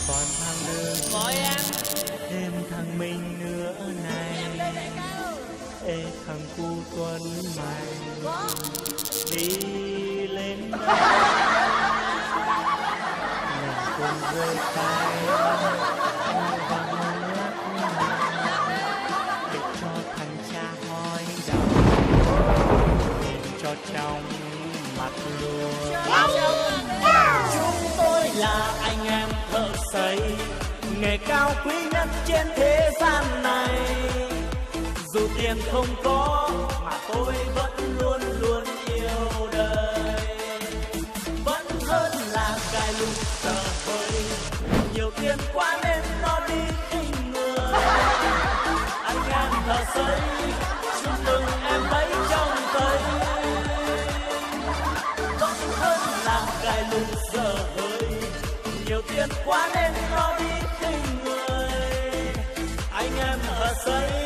còn thằng đường gọi em thêm thằng mình nữa này. Ê thằng cu Tuấn mày đi lên đây mình cùng với tay và nước để cho thằng cha hỏi đầu nhìn cho trong mặt luôn. Chúng tôi là anh em thợ xây, nghề cao quý nhất trên thế gian này. Dù tiền không có mà tôi vẫn luôn luôn yêu đời. Vẫn hơn là cài lục tờ hơi, nhiều tiền quá nên nó đi khinh người. Anh em thợ xây chúc mừng em lấy trong tay. Vẫn hơn là cài lục giờ hơi, nhiều tiền quá nên nó đi khinh người. Anh em thợ xây